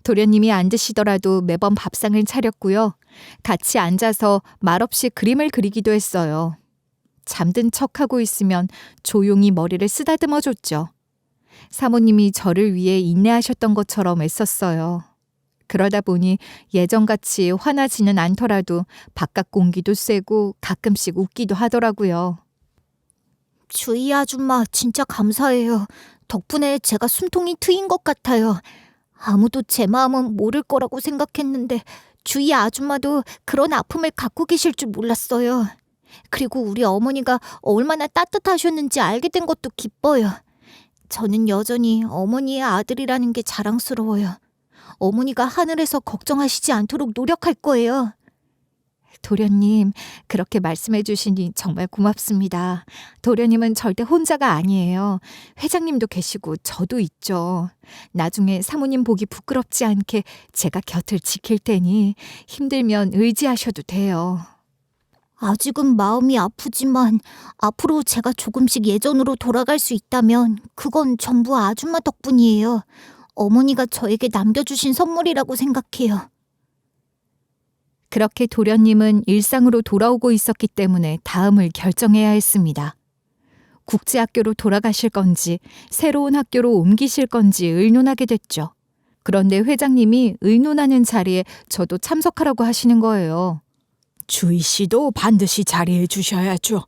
도련님이 안 드시더라도 매번 밥상을 차렸고요. 같이 앉아서 말없이 그림을 그리기도 했어요. 잠든 척하고 있으면 조용히 머리를 쓰다듬어 줬죠. 사모님이 저를 위해 인내하셨던 것처럼 애썼어요. 그러다 보니 예전같이 화나지는 않더라도 바깥 공기도 쐬고 가끔씩 웃기도 하더라고요. 주희 아줌마 진짜 감사해요. 덕분에 제가 숨통이 트인 것 같아요. 아무도 제 마음은 모를 거라고 생각했는데 주희 아줌마도 그런 아픔을 갖고 계실 줄 몰랐어요. 그리고 우리 어머니가 얼마나 따뜻하셨는지 알게 된 것도 기뻐요. 저는 여전히 어머니의 아들이라는 게 자랑스러워요. 어머니가 하늘에서 걱정하시지 않도록 노력할 거예요. 도련님, 그렇게 말씀해 주시니 정말 고맙습니다. 도련님은 절대 혼자가 아니에요. 회장님도 계시고 저도 있죠. 나중에 사모님 보기 부끄럽지 않게 제가 곁을 지킬 테니 힘들면 의지하셔도 돼요. 아직은 마음이 아프지만 앞으로 제가 조금씩 예전으로 돌아갈 수 있다면 그건 전부 아줌마 덕분이에요. 어머니가 저에게 남겨주신 선물이라고 생각해요. 그렇게 도련님은 일상으로 돌아오고 있었기 때문에 다음을 결정해야 했습니다. 국제학교로 돌아가실 건지 새로운 학교로 옮기실 건지 의논하게 됐죠. 그런데 회장님이 의논하는 자리에 저도 참석하라고 하시는 거예요. 주희 씨도 반드시 자리해 주셔야죠.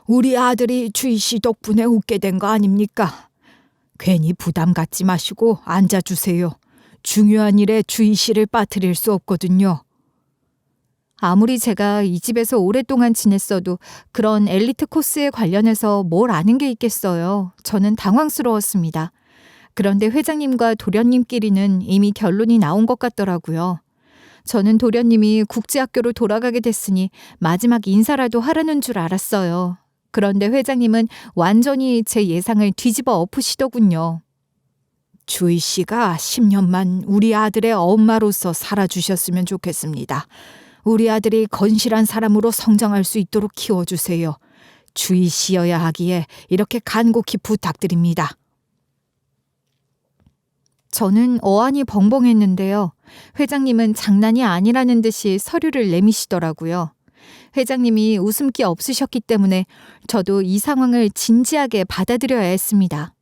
우리 아들이 주희 씨 덕분에 웃게 된 거 아닙니까? 괜히 부담 갖지 마시고 앉아주세요. 중요한 일에 주희 씨를 빠뜨릴 수 없거든요. 아무리 제가 이 집에서 오랫동안 지냈어도 그런 엘리트 코스에 관련해서 뭘 아는 게 있겠어요. 저는 당황스러웠습니다. 그런데 회장님과 도련님끼리는 이미 결론이 나온 것 같더라고요. 저는 도련님이 국제학교로 돌아가게 됐으니 마지막 인사라도 하라는 줄 알았어요. 그런데 회장님은 완전히 제 예상을 뒤집어 엎으시더군요. 주희 씨가 10년만 우리 아들의 엄마로서 살아주셨으면 좋겠습니다. 우리 아들이 건실한 사람으로 성장할 수 있도록 키워주세요. 주희 씨여야 하기에 이렇게 간곡히 부탁드립니다. 저는 어안이 벙벙했는데요. 회장님은 장난이 아니라는 듯이 서류를 내미시더라고요. 회장님이 웃음기 없으셨기 때문에 저도 이 상황을 진지하게 받아들여야 했습니다.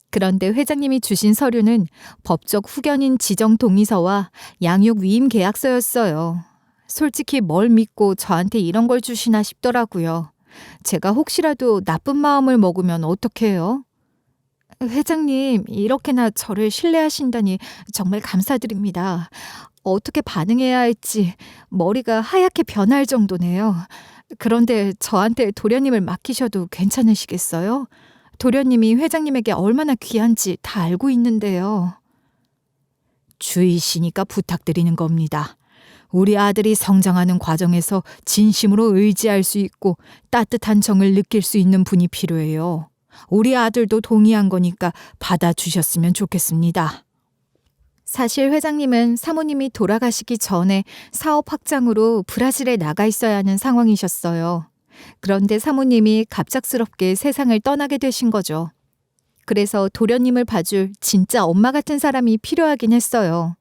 그런데 회장님이 주신 서류는 법적 후견인 지정 동의서와 양육 위임 계약서였어요. 솔직히 뭘 믿고 저한테 이런 걸 주시나 싶더라고요. 제가 혹시라도 나쁜 마음을 먹으면 어떡해요? 회장님, 이렇게나 저를 신뢰하신다니 정말 감사드립니다. 어떻게 반응해야 할지 머리가 하얗게 변할 정도네요. 그런데 저한테 도련님을 맡기셔도 괜찮으시겠어요? 도련님이 회장님에게 얼마나 귀한지 다 알고 있는데요. 주희 씨니까 부탁드리는 겁니다. 우리 아들이 성장하는 과정에서 진심으로 의지할 수 있고 따뜻한 정을 느낄 수 있는 분이 필요해요. 우리 아들도 동의한 거니까 받아주셨으면 좋겠습니다. 사실 회장님은 사모님이 돌아가시기 전에 사업 확장으로 브라질에 나가 있어야 하는 상황이셨어요. 그런데 사모님이 갑작스럽게 세상을 떠나게 되신 거죠. 그래서 도련님을 봐줄 진짜 엄마 같은 사람이 필요하긴 했어요.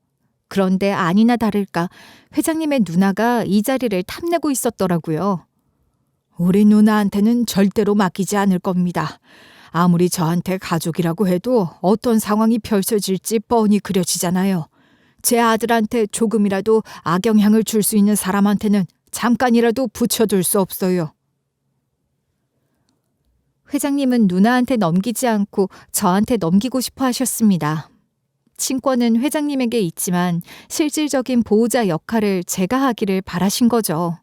그런데 아니나 다를까 회장님의 누나가 이 자리를 탐내고 있었더라고요. 우리 누나한테는 절대로 맡기지 않을 겁니다. 아무리 저한테 가족이라고 해도 어떤 상황이 펼쳐질지 뻔히 그려지잖아요. 제 아들한테 조금이라도 악영향을 줄 수 있는 사람한테는 잠깐이라도 붙여둘 수 없어요. 회장님은 누나한테 넘기지 않고 저한테 넘기고 싶어 하셨습니다. 친권은 회장님에게 있지만 실질적인 보호자 역할을 제가 하기를 바라신 거죠.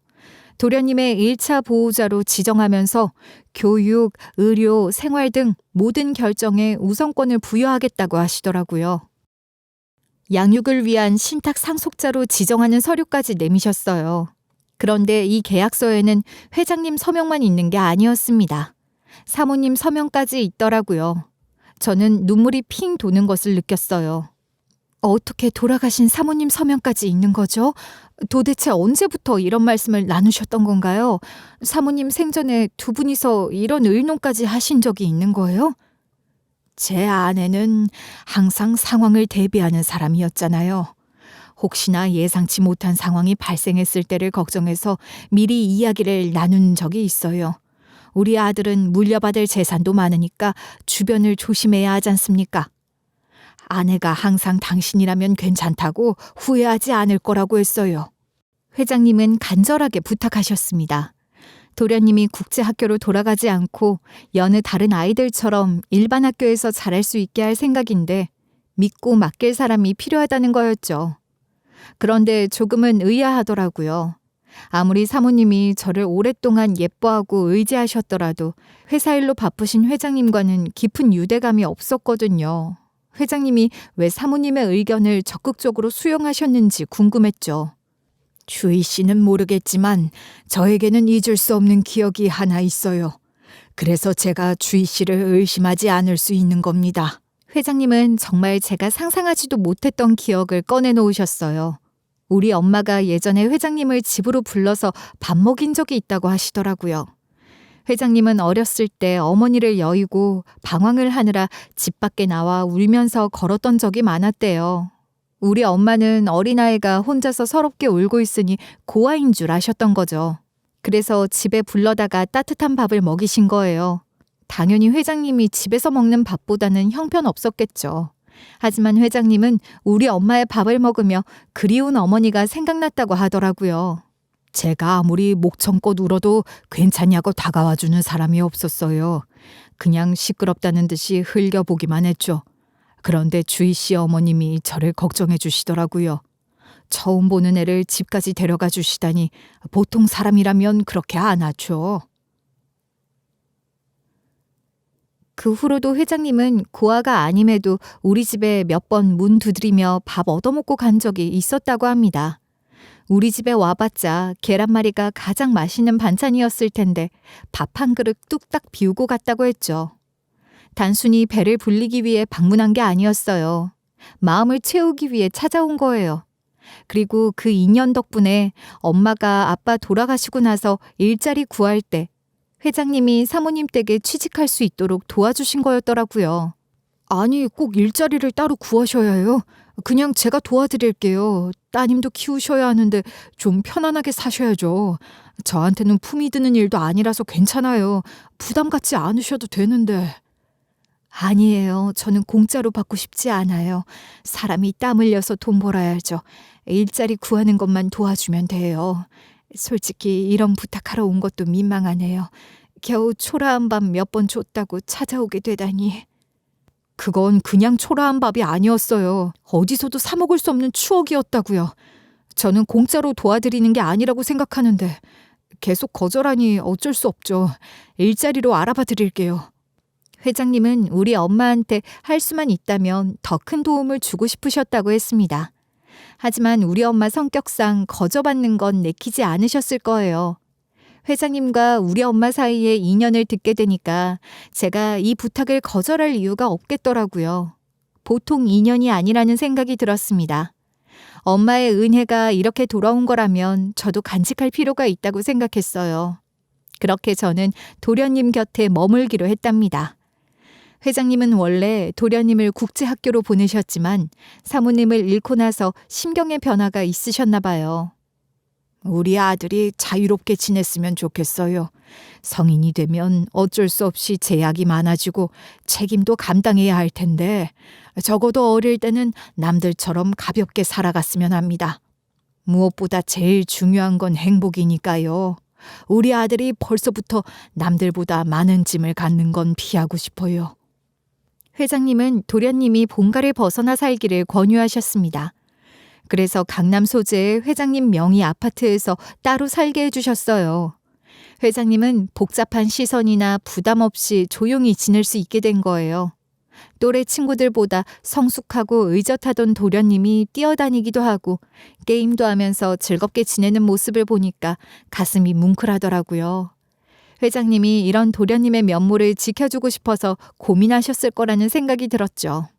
도련님의 1차 보호자로 지정하면서 교육, 의료, 생활 등 모든 결정에 우선권을 부여하겠다고 하시더라고요. 양육을 위한 신탁 상속자로 지정하는 서류까지 내미셨어요. 그런데 이 계약서에는 회장님 서명만 있는 게 아니었습니다. 사모님 서명까지 있더라고요. 저는 눈물이 핑 도는 것을 느꼈어요. 어떻게 돌아가신 사모님 서명까지 있는 거죠? 도대체 언제부터 이런 말씀을 나누셨던 건가요? 사모님 생전에 두 분이서 이런 의논까지 하신 적이 있는 거예요? 제 아내는 항상 상황을 대비하는 사람이었잖아요. 혹시나 예상치 못한 상황이 발생했을 때를 걱정해서 미리 이야기를 나눈 적이 있어요. 우리 아들은 물려받을 재산도 많으니까 주변을 조심해야 하지 않습니까? 아내가 항상 당신이라면 괜찮다고 후회하지 않을 거라고 했어요. 회장님은 간절하게 부탁하셨습니다. 도련님이 국제학교로 돌아가지 않고 여느 다른 아이들처럼 일반 학교에서 잘할 수 있게 할 생각인데 믿고 맡길 사람이 필요하다는 거였죠. 그런데 조금은 의아하더라고요. 아무리 사모님이 저를 오랫동안 예뻐하고 의지하셨더라도 회사 일로 바쁘신 회장님과는 깊은 유대감이 없었거든요. 회장님이 왜 사모님의 의견을 적극적으로 수용하셨는지 궁금했죠. 주희 씨는 모르겠지만 저에게는 잊을 수 없는 기억이 하나 있어요. 그래서 제가 주희 씨를 의심하지 않을 수 있는 겁니다. 회장님은 정말 제가 상상하지도 못했던 기억을 꺼내놓으셨어요. 우리 엄마가 예전에 회장님을 집으로 불러서 밥 먹인 적이 있다고 하시더라고요. 회장님은 어렸을 때 어머니를 여의고 방황을 하느라 집 밖에 나와 울면서 걸었던 적이 많았대요. 우리 엄마는 어린아이가 혼자서 서럽게 울고 있으니 고아인 줄 아셨던 거죠. 그래서 집에 불러다가 따뜻한 밥을 먹이신 거예요. 당연히 회장님이 집에서 먹는 밥보다는 형편없었겠죠. 하지만 회장님은 우리 엄마의 밥을 먹으며 그리운 어머니가 생각났다고 하더라고요. 제가 아무리 목청껏 울어도 괜찮냐고 다가와주는 사람이 없었어요. 그냥 시끄럽다는 듯이 흘겨보기만 했죠. 그런데 주희 씨 어머님이 저를 걱정해 주시더라고요. 처음 보는 애를 집까지 데려가 주시다니 보통 사람이라면 그렇게 안 하죠. 그 후로도 회장님은 고아가 아님에도 우리 집에 몇 번 문 두드리며 밥 얻어먹고 간 적이 있었다고 합니다. 우리 집에 와봤자 계란말이가 가장 맛있는 반찬이었을 텐데 밥 한 그릇 뚝딱 비우고 갔다고 했죠. 단순히 배를 불리기 위해 방문한 게 아니었어요. 마음을 채우기 위해 찾아온 거예요. 그리고 그 인연 덕분에 엄마가 아빠 돌아가시고 나서 일자리 구할 때 회장님이 사모님 댁에 취직할 수 있도록 도와주신 거였더라고요. 아니, 꼭 일자리를 따로 구하셔야 해요. 그냥 제가 도와드릴게요. 따님도 키우셔야 하는데 좀 편안하게 사셔야죠. 저한테는 품이 드는 일도 아니라서 괜찮아요. 부담 갖지 않으셔도 되는데. 아니에요. 저는 공짜로 받고 싶지 않아요. 사람이 땀 흘려서 돈 벌어야죠. 일자리 구하는 것만 도와주면 돼요. 솔직히 이런 부탁하러 온 것도 민망하네요. 겨우 초라한 밥 몇 번 줬다고 찾아오게 되다니. 그건 그냥 초라한 밥이 아니었어요. 어디서도 사 먹을 수 없는 추억이었다고요. 저는 공짜로 도와드리는 게 아니라고 생각하는데 계속 거절하니 어쩔 수 없죠. 일자리로 알아봐 드릴게요. 회장님은 우리 엄마한테 할 수만 있다면 더 큰 도움을 주고 싶으셨다고 했습니다. 하지만 우리 엄마 성격상 거저받는 건 내키지 않으셨을 거예요. 회장님과 우리 엄마 사이의 인연을 듣게 되니까 제가 이 부탁을 거절할 이유가 없겠더라고요. 보통 인연이 아니라는 생각이 들었습니다. 엄마의 은혜가 이렇게 돌아온 거라면 저도 간직할 필요가 있다고 생각했어요. 그렇게 저는 도련님 곁에 머물기로 했답니다. 회장님은 원래 도련님을 국제학교로 보내셨지만 사모님을 잃고 나서 심경의 변화가 있으셨나 봐요. 우리 아들이 자유롭게 지냈으면 좋겠어요. 성인이 되면 어쩔 수 없이 제약이 많아지고 책임도 감당해야 할 텐데 적어도 어릴 때는 남들처럼 가볍게 살아갔으면 합니다. 무엇보다 제일 중요한 건 행복이니까요. 우리 아들이 벌써부터 남들보다 많은 짐을 갖는 건 피하고 싶어요. 회장님은 도련님이 본가를 벗어나 살기를 권유하셨습니다. 그래서 강남 소재의 회장님 명의 아파트에서 따로 살게 해주셨어요. 회장님은 복잡한 시선이나 부담 없이 조용히 지낼 수 있게 된 거예요. 또래 친구들보다 성숙하고 의젓하던 도련님이 뛰어다니기도 하고 게임도 하면서 즐겁게 지내는 모습을 보니까 가슴이 뭉클하더라고요. 회장님이 이런 도련님의 면모를 지켜주고 싶어서 고민하셨을 거라는 생각이 들었죠.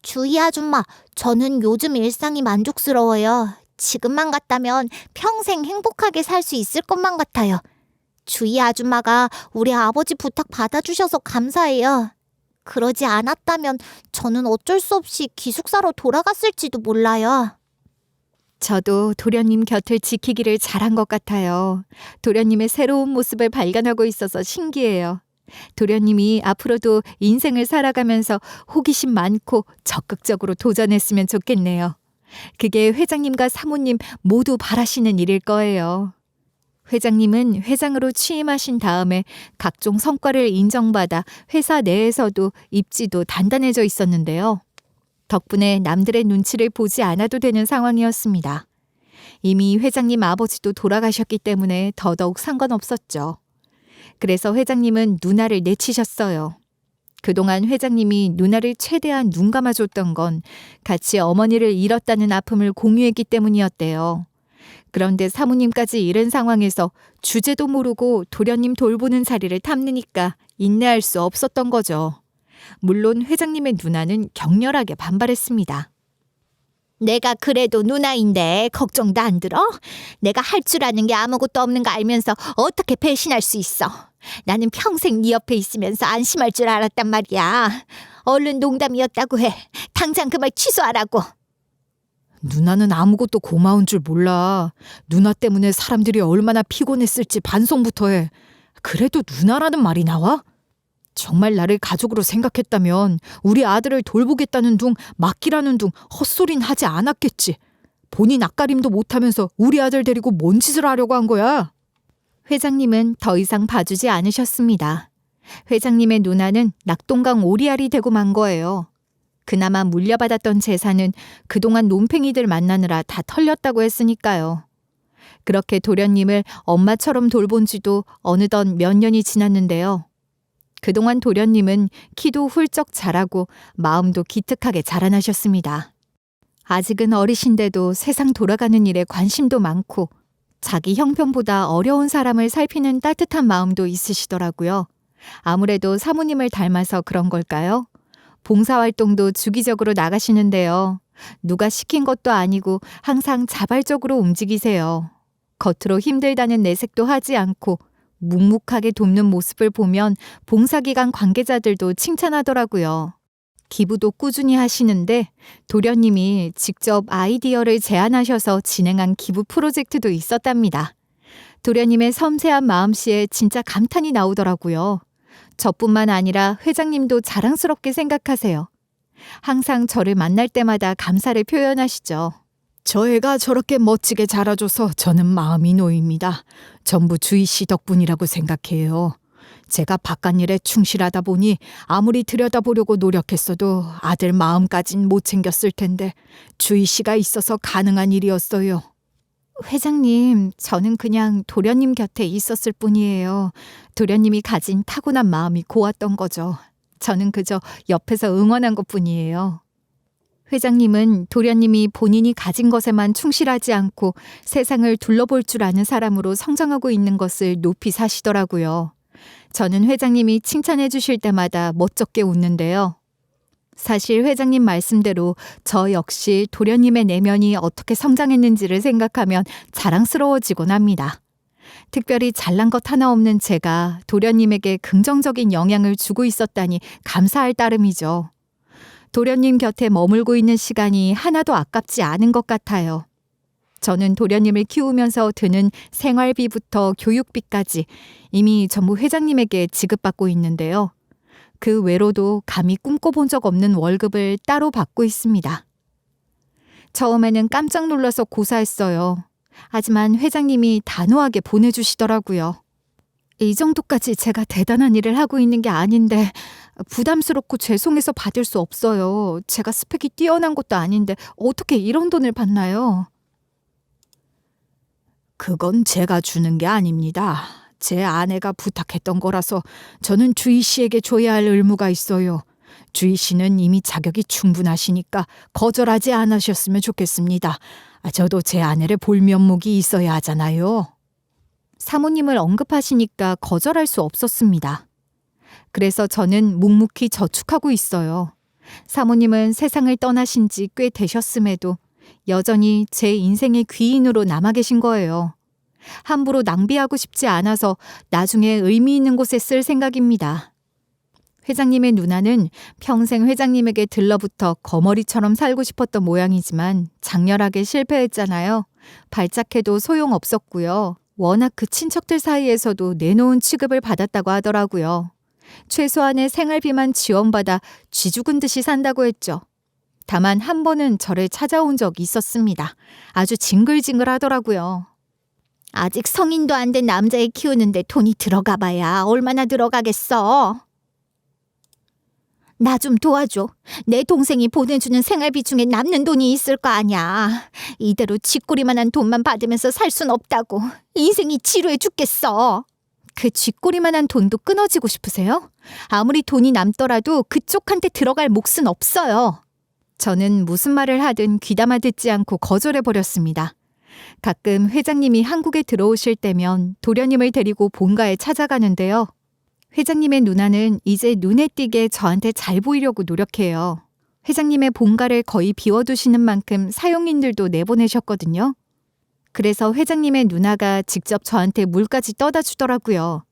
주희 아줌마, 저는 요즘 일상이 만족스러워요. 지금만 같다면 평생 행복하게 살 수 있을 것만 같아요. 주희 아줌마가 우리 아버지 부탁 받아주셔서 감사해요. 그러지 않았다면 저는 어쩔 수 없이 기숙사로 돌아갔을지도 몰라요. 저도 도련님 곁을 지키기를 잘한 것 같아요. 도련님의 새로운 모습을 발견하고 있어서 신기해요. 도련님이 앞으로도 인생을 살아가면서 호기심 많고 적극적으로 도전했으면 좋겠네요. 그게 회장님과 사모님 모두 바라시는 일일 거예요. 회장님은 회장으로 취임하신 다음에 각종 성과를 인정받아 회사 내에서도 입지도 단단해져 있었는데요. 덕분에 남들의 눈치를 보지 않아도 되는 상황이었습니다. 이미 회장님 아버지도 돌아가셨기 때문에 더더욱 상관없었죠. 그래서 회장님은 누나를 내치셨어요. 그동안 회장님이 누나를 최대한 눈 감아줬던 건 같이 어머니를 잃었다는 아픔을 공유했기 때문이었대요. 그런데 사모님까지 이른 상황에서 주제도 모르고 도련님 돌보는 자리를 탐내니까 인내할 수 없었던 거죠. 물론 회장님의 누나는 격렬하게 반발했습니다. 내가 그래도 누나인데 걱정도 안 들어? 내가 할 줄 아는 게 아무것도 없는 거 알면서 어떻게 배신할 수 있어? 나는 평생 네 옆에 있으면서 안심할 줄 알았단 말이야. 얼른 농담이었다고 해. 당장 그 말 취소하라고. 누나는 아무것도 고마운 줄 몰라. 누나 때문에 사람들이 얼마나 피곤했을지 반성부터 해. 그래도 누나라는 말이 나와? 정말 나를 가족으로 생각했다면 우리 아들을 돌보겠다는 둥 맡기라는 둥 헛소린 하지 않았겠지. 본인 앞가림도 못하면서 우리 아들 데리고 뭔 짓을 하려고 한 거야? 회장님은 더 이상 봐주지 않으셨습니다. 회장님의 누나는 낙동강 오리알이 되고 만 거예요. 그나마 물려받았던 재산은 그동안 논팽이들 만나느라 다 털렸다고 했으니까요. 그렇게 도련님을 엄마처럼 돌본 지도 어느덧 몇 년이 지났는데요. 그동안 도련님은 키도 훌쩍 자라고 마음도 기특하게 자라나셨습니다. 아직은 어리신데도 세상 돌아가는 일에 관심도 많고 자기 형편보다 어려운 사람을 살피는 따뜻한 마음도 있으시더라고요. 아무래도 사모님을 닮아서 그런 걸까요? 봉사활동도 주기적으로 나가시는데요. 누가 시킨 것도 아니고 항상 자발적으로 움직이세요. 겉으로 힘들다는 내색도 하지 않고 묵묵하게 돕는 모습을 보면 봉사기관 관계자들도 칭찬하더라고요. 기부도 꾸준히 하시는데 도련님이 직접 아이디어를 제안하셔서 진행한 기부 프로젝트도 있었답니다. 도련님의 섬세한 마음씨에 진짜 감탄이 나오더라고요. 저뿐만 아니라 회장님도 자랑스럽게 생각하세요. 항상 저를 만날 때마다 감사를 표현하시죠. 저 애가 저렇게 멋지게 자라줘서 저는 마음이 놓입니다. 전부 주희 씨 덕분이라고 생각해요. 제가 바깥일에 충실하다 보니 아무리 들여다보려고 노력했어도 아들 마음까진 못 챙겼을 텐데 주희 씨가 있어서 가능한 일이었어요. 회장님, 저는 그냥 도련님 곁에 있었을 뿐이에요. 도련님이 가진 타고난 마음이 고왔던 거죠. 저는 그저 옆에서 응원한 것뿐이에요. 회장님은 도련님이 본인이 가진 것에만 충실하지 않고 세상을 둘러볼 줄 아는 사람으로 성장하고 있는 것을 높이 사시더라고요. 저는 회장님이 칭찬해 주실 때마다 멋쩍게 웃는데요. 사실 회장님 말씀대로 저 역시 도련님의 내면이 어떻게 성장했는지를 생각하면 자랑스러워지곤 합니다. 특별히 잘난 것 하나 없는 제가 도련님에게 긍정적인 영향을 주고 있었다니 감사할 따름이죠. 도련님 곁에 머물고 있는 시간이 하나도 아깝지 않은 것 같아요. 저는 도련님을 키우면서 드는 생활비부터 교육비까지 이미 전부 회장님에게 지급받고 있는데요. 그 외로도 감히 꿈꿔본 적 없는 월급을 따로 받고 있습니다. 처음에는 깜짝 놀라서 고사했어요. 하지만 회장님이 단호하게 보내주시더라고요. 이 정도까지 제가 대단한 일을 하고 있는 게 아닌데 부담스럽고 죄송해서 받을 수 없어요. 제가 스펙이 뛰어난 것도 아닌데 어떻게 이런 돈을 받나요? 그건 제가 주는 게 아닙니다. 제 아내가 부탁했던 거라서 저는 주희 씨에게 줘야 할 의무가 있어요. 주희 씨는 이미 자격이 충분하시니까 거절하지 않으셨으면 좋겠습니다. 저도 제 아내를 볼 면목이 있어야 하잖아요. 사모님을 언급하시니까 거절할 수 없었습니다. 그래서 저는 묵묵히 저축하고 있어요. 사모님은 세상을 떠나신 지 꽤 되셨음에도 여전히 제 인생의 귀인으로 남아 계신 거예요. 함부로 낭비하고 싶지 않아서 나중에 의미 있는 곳에 쓸 생각입니다. 회장님의 누나는 평생 회장님에게 들러붙어 거머리처럼 살고 싶었던 모양이지만 장렬하게 실패했잖아요. 발작해도 소용없었고요. 워낙 그 친척들 사이에서도 내놓은 취급을 받았다고 하더라고요. 최소한의 생활비만 지원받아 쥐 죽은 듯이 산다고 했죠. 다만 한 번은 저를 찾아온 적이 있었습니다. 아주 징글징글 하더라고요. 아직 성인도 안 된 남자애 키우는데 돈이 들어가 봐야 얼마나 들어가겠어. 나 좀 도와줘. 내 동생이 보내주는 생활비 중에 남는 돈이 있을 거 아니야. 이대로 쥐꼬리만한 돈만 받으면서 살 순 없다고. 인생이 지루해 죽겠어. 그 쥐꼬리만한 돈도 끊어지고 싶으세요? 아무리 돈이 남더라도 그쪽한테 들어갈 몫은 없어요. 저는 무슨 말을 하든 귀담아 듣지 않고 거절해버렸습니다. 가끔 회장님이 한국에 들어오실 때면 도련님을 데리고 본가에 찾아가는데요. 회장님의 누나는 이제 눈에 띄게 저한테 잘 보이려고 노력해요. 회장님의 본가를 거의 비워두시는 만큼 사용인들도 내보내셨거든요. 그래서 회장님의 누나가 직접 저한테 물까지 떠다 주더라고요.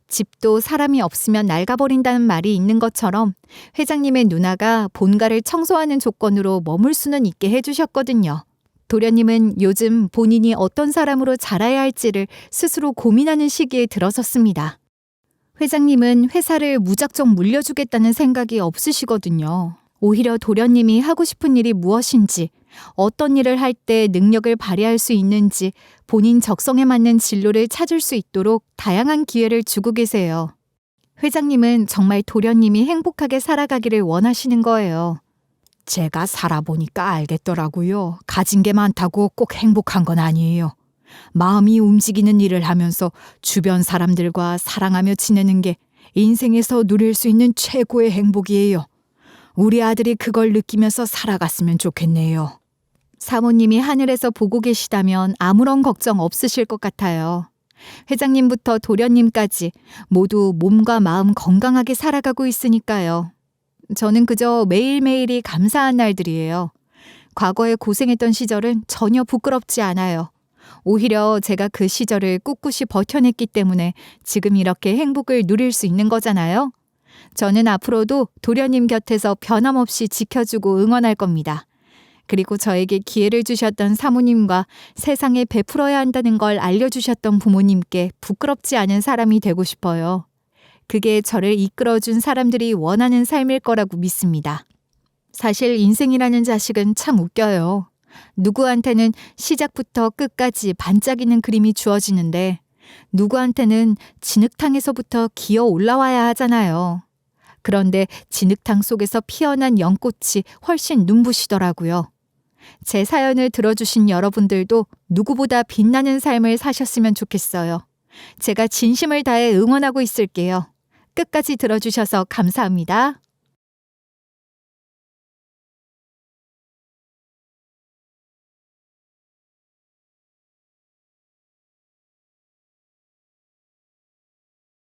집도 사람이 없으면 낡아버린다는 말이 있는 것처럼 회장님의 누나가 본가를 청소하는 조건으로 머물 수는 있게 해주셨거든요. 도련님은 요즘 본인이 어떤 사람으로 자라야 할지를 스스로 고민하는 시기에 들어섰습니다. 회장님은 회사를 무작정 물려주겠다는 생각이 없으시거든요. 오히려 도련님이 하고 싶은 일이 무엇인지, 어떤 일을 할 때 능력을 발휘할 수 있는지 본인 적성에 맞는 진로를 찾을 수 있도록 다양한 기회를 주고 계세요. 회장님은 정말 도련님이 행복하게 살아가기를 원하시는 거예요. 제가 살아보니까 알겠더라고요. 가진 게 많다고 꼭 행복한 건 아니에요. 마음이 움직이는 일을 하면서 주변 사람들과 사랑하며 지내는 게 인생에서 누릴 수 있는 최고의 행복이에요. 우리 아들이 그걸 느끼면서 살아갔으면 좋겠네요. 사모님이 하늘에서 보고 계시다면 아무런 걱정 없으실 것 같아요. 회장님부터 도련님까지 모두 몸과 마음 건강하게 살아가고 있으니까요. 저는 그저 매일매일이 감사한 날들이에요. 과거에 고생했던 시절은 전혀 부끄럽지 않아요. 오히려 제가 그 시절을 꿋꿋이 버텨냈기 때문에 지금 이렇게 행복을 누릴 수 있는 거잖아요. 저는 앞으로도 도련님 곁에서 변함없이 지켜주고 응원할 겁니다. 그리고 저에게 기회를 주셨던 사모님과 세상에 베풀어야 한다는 걸 알려주셨던 부모님께 부끄럽지 않은 사람이 되고 싶어요. 그게 저를 이끌어준 사람들이 원하는 삶일 거라고 믿습니다. 사실 인생이라는 자식은 참 웃겨요. 누구한테는 시작부터 끝까지 반짝이는 그림이 주어지는데 누구한테는 진흙탕에서부터 기어 올라와야 하잖아요. 그런데 진흙탕 속에서 피어난 연꽃이 훨씬 눈부시더라고요. 제 사연을 들어주신 여러분들도 누구보다 빛나는 삶을 사셨으면 좋겠어요. 제가 진심을 다해 응원하고 있을게요. 끝까지 들어주셔서 감사합니다.